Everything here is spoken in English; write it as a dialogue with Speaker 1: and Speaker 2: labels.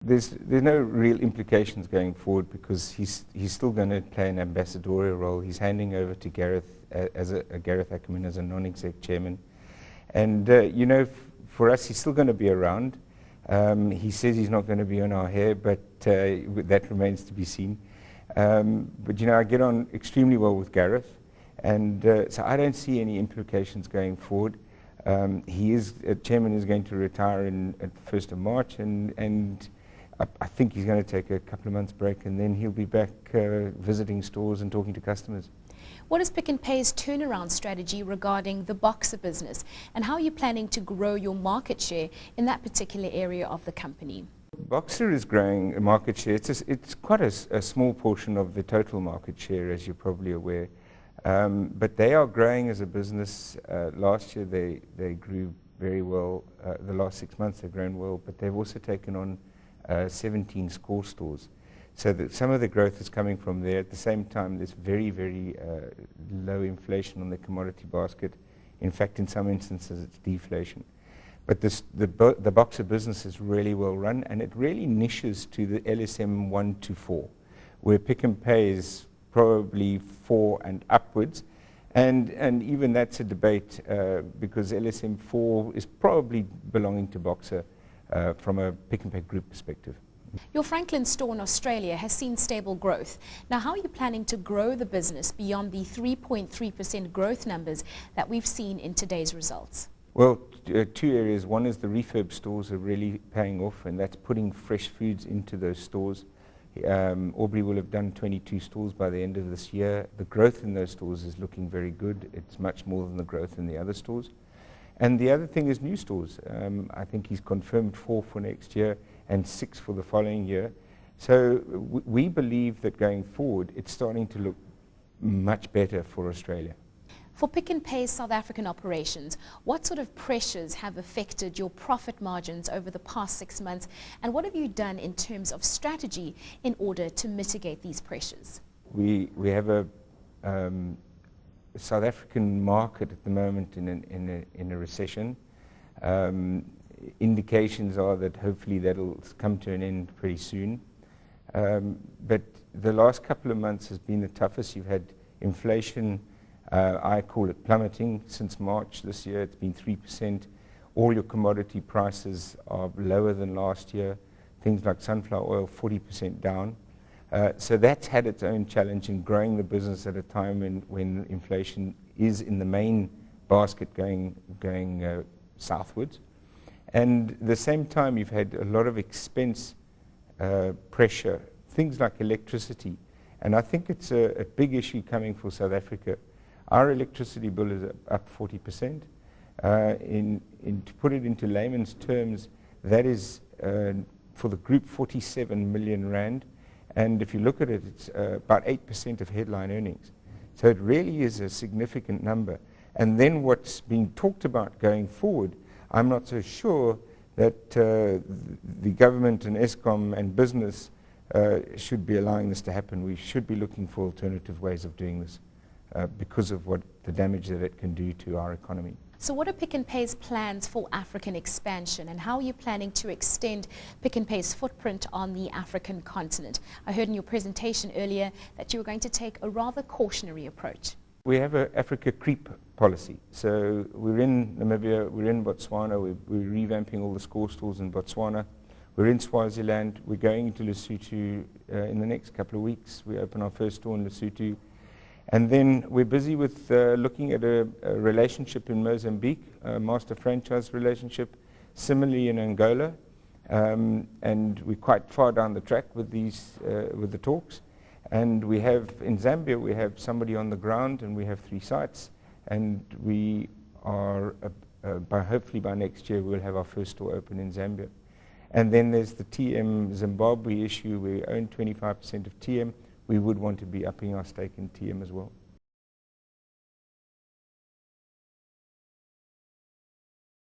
Speaker 1: there's no real implications going forward because he's still going to play an ambassadorial role. He's handing over to Gareth as a Gareth Ackerman as a non-exec chairman, and you know, for us, he's still going to be around. He says he's not going to be on our hair, but that remains to be seen. But you know, I get on extremely well with Gareth, and so I don't see any implications going forward. Chairman is going to retire at the 1st of March, and I think he's going to take a couple of months break, and then he'll be back visiting stores and talking to customers.
Speaker 2: What is Pick n Pay's turnaround strategy regarding the Boxer business, and how are you planning to grow your market share in that particular area of the company?
Speaker 1: Boxer is growing a market share. It's quite a small portion of the total market share, as you're probably aware. But they are growing as a business. Last year they grew very well. The last 6 months they've grown well, but they've also taken on 17 Score stores. So that some of the growth is coming from there. At the same time, there's very, very low inflation on the commodity basket. In fact, in some instances, it's deflation. But the Boxer business is really well run, and it really niches to the LSM 1 to 4, where Pick n Pay is probably 4 and upwards. And even that's a debate because LSM 4 is probably belonging to Boxer from a Pick n Pay group perspective.
Speaker 2: Your Franklin store in Australia has seen stable growth. Now, how are you planning to grow the business beyond the 3.3% growth numbers that we've seen in today's results?
Speaker 1: Well, two areas. One is the refurb stores are really paying off, and that's putting fresh foods into those stores. Aubrey will have done 22 stores by the end of this year. The growth in those stores is looking very good. It's much more than the growth in the other stores. And the other thing is new stores. I think he's confirmed 4 for next year and 6 for the following year. So we believe that going forward, it's starting to look much better for Australia.
Speaker 2: For Pick n Pay's South African operations, what sort of pressures have affected your profit margins over the past 6 months, and what have you done in terms of strategy in order to mitigate these pressures?
Speaker 1: We have a South African market at the moment in a recession. Indications are that hopefully that'll come to an end pretty soon. But the last couple of months has been the toughest. You've had inflation, I call it plummeting, since March this year. It's been 3%. All your commodity prices are lower than last year. Things like sunflower oil, 40% down. So that's had its own challenge in growing the business at a time when inflation is in the main basket going southwards. And at the same time, you've had a lot of expense pressure, things like electricity. And I think it's a big issue coming for South Africa. Our electricity bill is up 40%. To put it into layman's terms, that is for the group 47 million rand. And if you look at it, it's about 8% of headline earnings. So it really is a significant number. And then what's being talked about going forward, I'm not so sure that the government and Eskom and business should be allowing this to happen. We should be looking for alternative ways of doing this because of what the damage that it can do to our economy.
Speaker 2: So what are Pick n Pay's plans for African expansion, and how are you planning to extend Pick n Pay's footprint on the African continent? I heard in your presentation earlier that you were going to take a rather cautionary approach.
Speaker 1: We have an Africa creep policy. So we're in Namibia, we're in Botswana, we're revamping all the Score stores in Botswana. We're in Swaziland, we're going into Lesotho in the next couple of weeks. We open our first store in Lesotho. And then we're busy with looking at a relationship in Mozambique, a master franchise relationship, similarly in Angola. And we're quite far down the track with with the talks. And we have, in Zambia, we have somebody on the ground, and we have 3 sites. And we are, hopefully by next year, we'll have our first store open in Zambia. And then there's the TM Zimbabwe issue. We own 25% of TM. We would want to be upping our stake in TM as well.